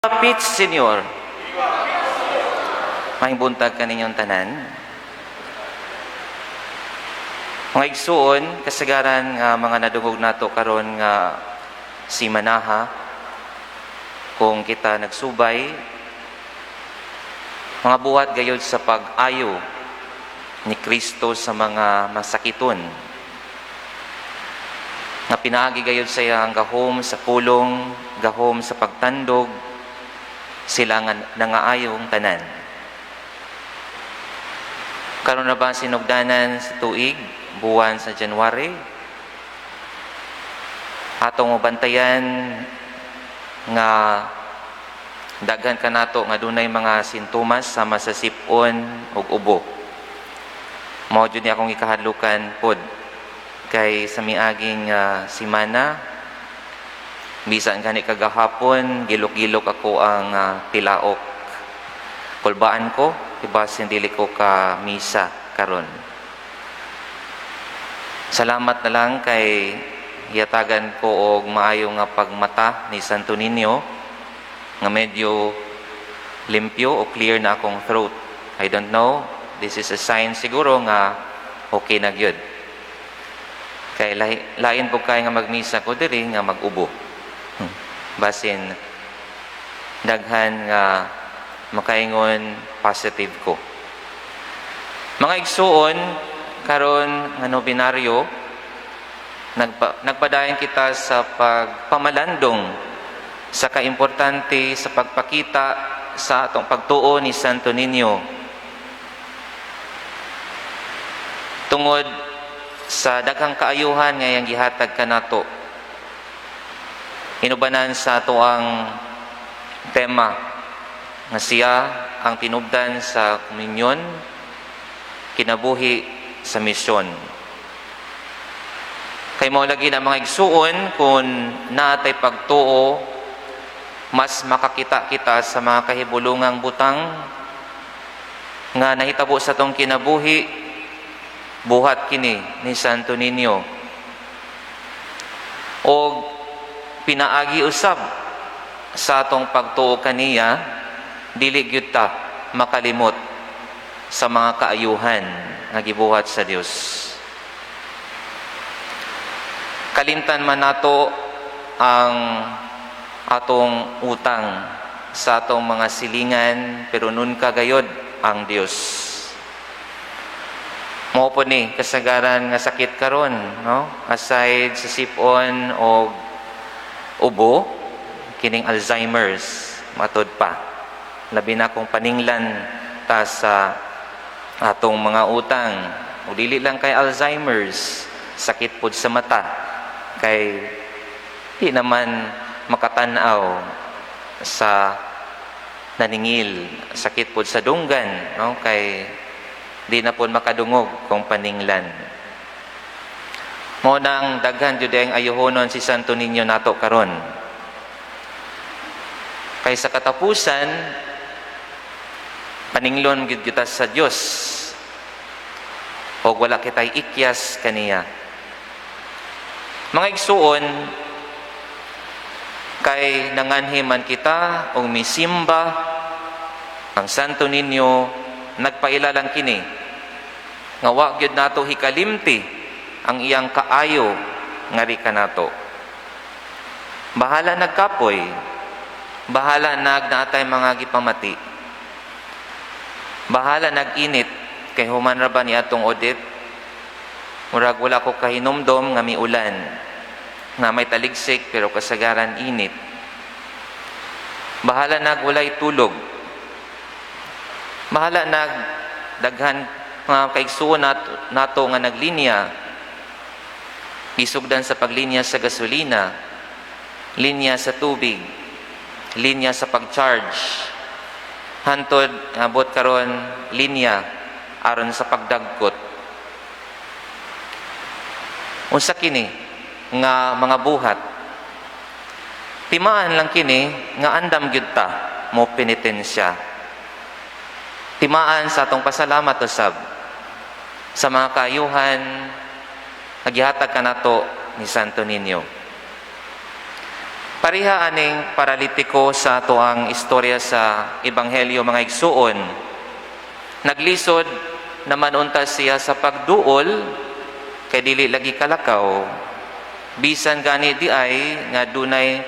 Kapit, Senyor. May buntag kaninyong tanan. Mga igsuon, kasagaran nga mga nadungog nato karon nga si Manaha, kung kita nagsubay, mga buhat gayod sa pag-ayo ni Kristo sa mga masakiton, nga pinaagi gayod sa iyang gahom sa pulong, gahom sa pagtandog, sila nga nangaayong tanan. Karon na ba sinugdanan sa tuig, buwan sa January? Atong bantayan nga daghan kanato nga dunay mga sintomas sama sa sipon ug ubo. Mao jud ni akong ikahadlukan pod kay sa miaging simana, bisan gani kagahapon gilok-gilok ako ang tilaok. Kulbaan ko, ibasin dili ko ka misa karon. Salamat na lang kay yatagan ko og maayo nga pagmata ni Santo Niño nga medyo limpyo o clear na akong throat. I don't know, this is a sign siguro nga okay na gyud. Kay lain po kay nga magmisa ko diri nga mag-ubo. Basin daghan nga makaingon positive ko. Mga igsuon, karon nga nobinaryo, nagpadayon kita sa pagpamalandong sa kaimportante sa pagpakita sa atong pagtuo ni Santo Niño tungod sa daghang kaayuhan nga iyang gihatag kanato. Inubanan sa ato ang tema nga siya ang tinubdan sa komunyon, kinabuhi sa misyon. Kay mao lagi na mga igsuon, kung natay pagtuo, mas makakita kita sa mga kahibulungang butang nga nahitabo sa tong kinabuhi, buhat kini ni Santo Niño. O pinaagi usab sa atong pagtuo kaniya, dili gyud ta makalimot sa mga kaayuhan nga gibuhat sa Dios. Kalimtan man nato ang atong utang sa atong mga silingan, pero nun kagayod ang Dios. Mao po ni kasagaran nga sakit karon, no? Aside sa sipon o ubo, kining Alzheimer's matod pa. Labi na kung paninglan ta sa atong mga utang. O dili lang kay Alzheimer's, sakit pod sa mata. Kay di naman makatanaw sa naningil, sakit pod sa dunggan, no? Kay di na pod makadungog kung paninglan. Mo nang daghan jud ang ayuhonon si Santo Niño nato karon. Kay sa katapusan, paninglon gyud kita sa Dios. O wala kitay ikyas kaniya. Mga igsuon, kay nanganhi man kita o misimba ang Santo Niño, nagpailalang kini nga wa gyud nato hikalimti ang iyang kaayo nga rika nato. Bahala nagkapoy, bahala nagnatay mga gipamati, bahala naginit, kay human ra ba ni atong audit, murag wala ko kahinomdom nga miulan nga may taligsik pero kasagaran init. Bahala nagwalay tulog, bahala nagdaghan mga kaigsuon nato nga naglinya, isugdan sa paglinya sa gasolina, linya sa tubig, linya sa pag-charge, hantod abot karon linya aron sa pagdagkot. Unsa kini nga mga buhat, timaan lang kini nga andam gyud ta mo penitensya. Timaan sa atong pasalamat usab sa mga kaayuhan nagihatag kanato ni Santo Niño. Pareha aning paralitiko sa ato ang istorya sa Ebanghelyo mga igsuon. Naglisod naman unta siya sa pagduol kay dili lagi kalakaw. Bisan gani di ay nga dunay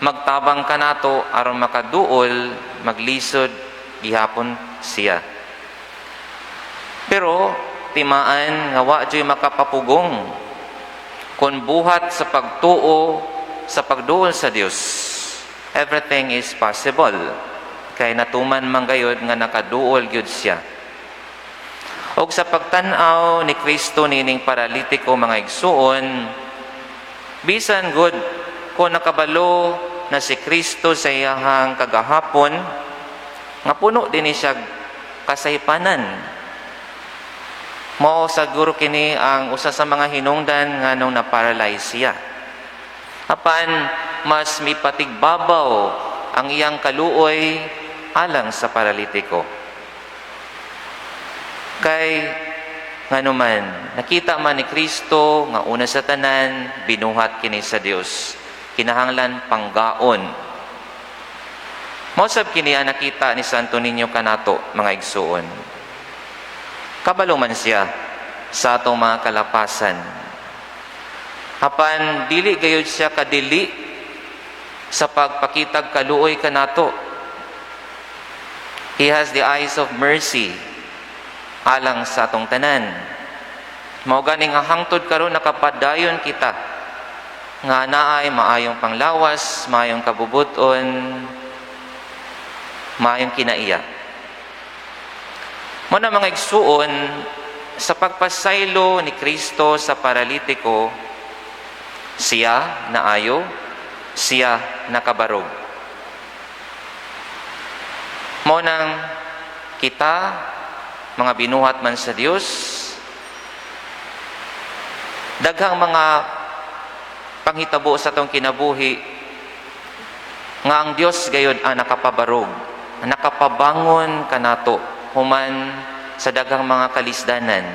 magtabang kanato aron makaduol, maglisod gihapon siya. Pero timaan nga wa joy makapapugong kun buhat sa pagtuo sa pagduol sa Dios. Everything is possible. Kay natuman man gayud nga nakaduol gyud siya. Og sa pagtan-aw ni Kristo nining paralitiko mga igsuon, bisan good kung nakabalo na si Kristo sa iyahang kagahapon, nga puno din siya kasaypanan. Mao siguro kini ang usa sa mga hinungdan nga nung na-paralyze siya. Apan mas mipatigbabaw ang iyang kaluoy alang sa paralitiko. Kay nganuman nakita man ni Kristo nga una sa tanan binuhat kini sa Dios, kinahanglan panggaon. Mosab kini ang nakita ni Santo Niño kanato mga igsuon. Kabalo man siya sa atong mga kalapasan. Apan dili gayud siya kadili sa pagpakitag kaluoy kanato. He has the eyes of mercy alang sa atong tanan. Mao ganing ang hangtod karon nakapadayon kita nga naay maayong panglawas, maayong kabubuton, maayong kinaiya. Mo na mga igsuon sa pagpasaylo ni Kristo sa paralitiko, siya naayo, siya nakabarog. Mo nang kita, mga binuhat man sa Dios, daghang mga panghitabo sa tong kinabuhi, nga ang Dios gayud ang nakapabarog, nakapabangon kanato, human sa daghang mga kalisdanan.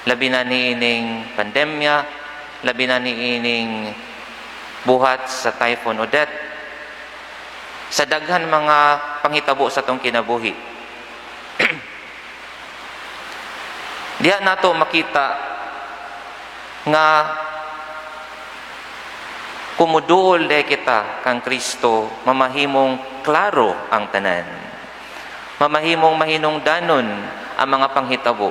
Labi na niining pandemya, labi na niining buhat sa Typhoon Odette, sa daghan mga panghitabo sa tong kinabuhi. Diha nato makita nga kumuduol de kita kang Kristo, mamahimong klaro ang tanan. Mamahimong mahinungdanon ang mga panghitabo.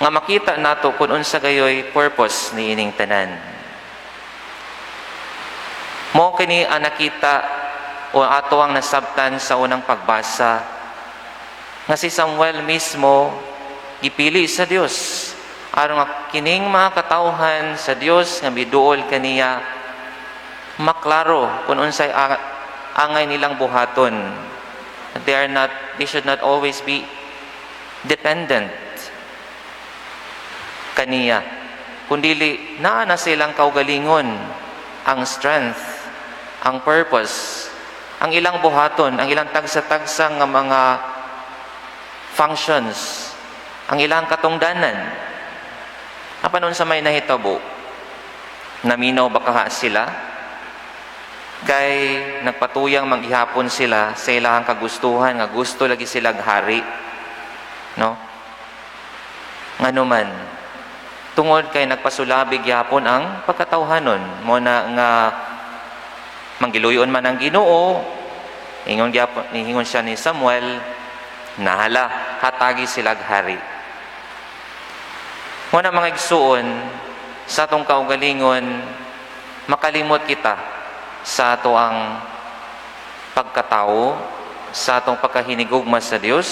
Nga makita nato kung unsa gayoy purpose ni ining tanan. Mo kini ang nakita o ato ang nasabtan sa unang pagbasa nga si Samuel mismo gipili sa Dios aron kining mga katawhan sa Dios nga miduol kaniya maklaro kung unsay angay nilang buhaton. They should not always be dependent kaniya, kundili naa na silang kaugalingon, ang strength, ang purpose, ang ilang buhaton, ang ilang tagsa-tagsa nga mga functions, ang ilang katungdanan. Apanon sa may nahitabo, naminaw baka sila, kay nagpatuyang maghihapon sila sa ilang kagustuhan, nga gusto lagi sila hari, no? Nganuman, tungod kay nagpasulabig yapon ang pagkatawhanon mo na nga manggiluyon man ang Ginoo, ingon siya ni Samuel, nahala hatagi sila hari. Mo na mga igsuon sa atong kaugalingon, makalimot kita sa ato ang pagkatao, sa atong pagkahinigugma sa Dios,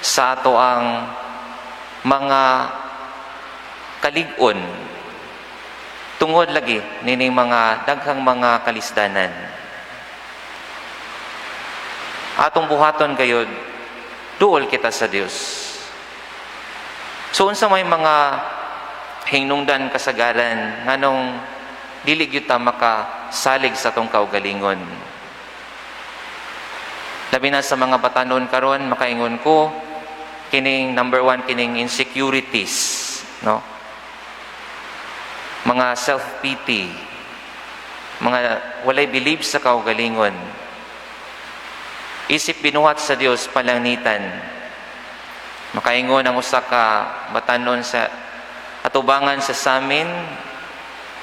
sa ato ang mga kalig-on tungod lagi nining mga daghang mga kalisdanan. Atong buhaton gayud duol kita sa Dios. So unsa may mga hinungdan kasagaran nganong dili gyud ta makasalig sa atong kaugalingon. Labi na sa mga batanon karon, makaingon ko kining number 1 kining insecurities, no? Mga self-pity, mga walay believe sa kaugalingon. Isip binuhat sa Dios palangitan. Makaingon ang usa ka batanon sa atubangan sa samin,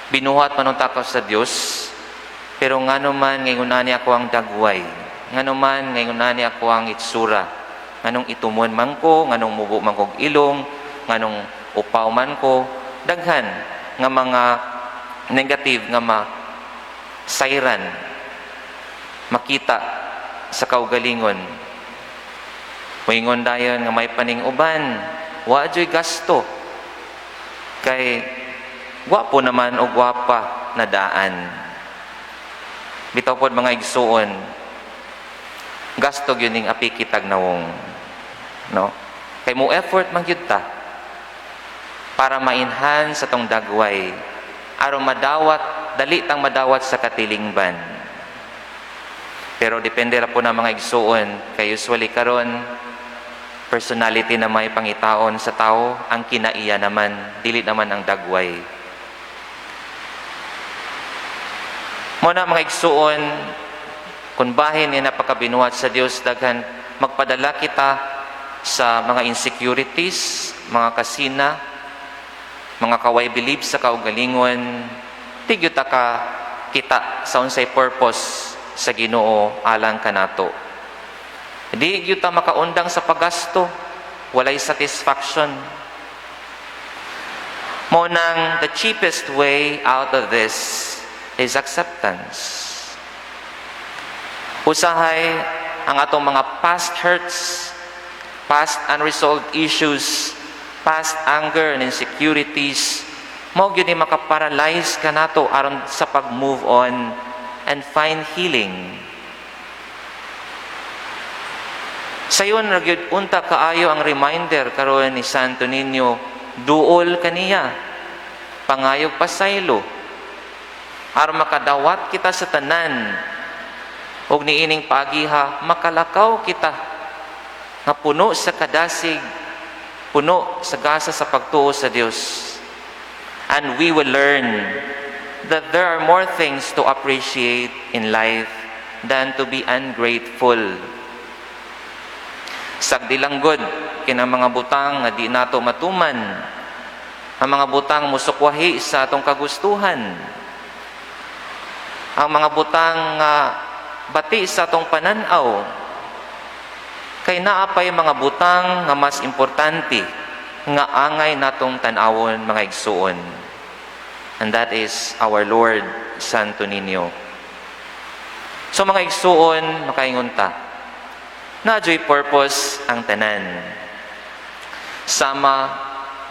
binuhat manong takaw sa Dios, pero ngano man ngayon ani ako ang dagway, ngano man ngayon ani ako ang itsura, nganong itumon man ko, nganong mubo man kog ilong, nganong upaw man ko, daghan nga mga negative nga sayran makita sa kaugalingon. Moingon dayon nga may paning-uban, wa joy gasto kay gwapo naman o gwapa na daan. Bitaw pod mga igsuon, gasto gyud ning api kitag nawong, no? Kay mo effort man gyud ta para ma-enhance sa tong dagway aron madawat, dali tang madawat sa katilingban. Pero depende ra po na mga igsuon, kay usually karon personality na may pangitaon sa tao ang kinaiya naman, dili naman ang dagway. Muna mga igsuon, kung bahin ni napakabinuhat sa Dios, daghan magpadala kita sa mga insecurities, mga kasina, mga kaway believe sa kaugalingon, tigyo ta ka kita sa unsay purpose sa Ginoo alang kanato. Di gyud ta makaundang sa paggasto, walay satisfaction. Mo nang the cheapest way out of this is acceptance. Usahay ang atong mga past hurts, past unresolved issues, past anger and insecurities, mao gyud ni makaparalyze kanato aron sa pag-move on and find healing. Sayon ra gyud unta kaayo ang reminder karon ni Santo Niño, duol kaniya, pangayog pasaylo, aron makadawat kita sa tanan, ug niining pagiha makalakaw kita nga puno sa kadasig, puno sa gasa sa pagtuo sa Dios. And we will learn that there are more things to appreciate in life than to be ungrateful. Sagdilanggod kina mga butang nga di nato matuman, ang mga butang musukwahi sa atong kagustuhan, ang mga butang nga bati sa atong pananaw, kay naapay mga butang nga mas importante nga angay natong tan-awon mga igsuon. And that is our Lord Santo Niño. So mga igsuon, makaingon ta, na-joy purpose ang tanan. Sama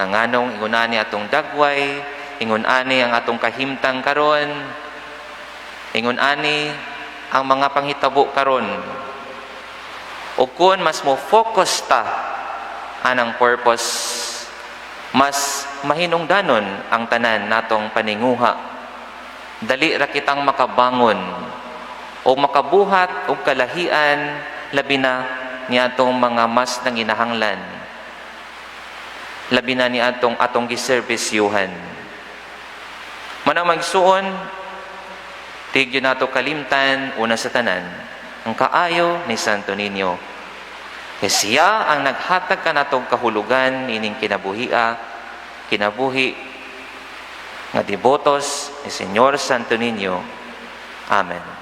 ang anong ingunani atong dagway, ingunani ang atong kahimtang karon, ingunani ang mga panghitabo karon. O kung mas mo focus ta anang purpose, mas mahinungdanon ang tanan natong paninguha. Dali ra kitang makabangon o makabuhat og kalahian, labi na ni atong mga mas nanginahanglan, labi na ni atong giserbisyuhan. Manang magsuon, tigyo nato kalimtan una sa tanan ang kaayo ni Santo Niño. Kaya siya ang naghatag ka natong kahulugan ining kinabuhi nga debotos ni Señor Santo Niño. Amen.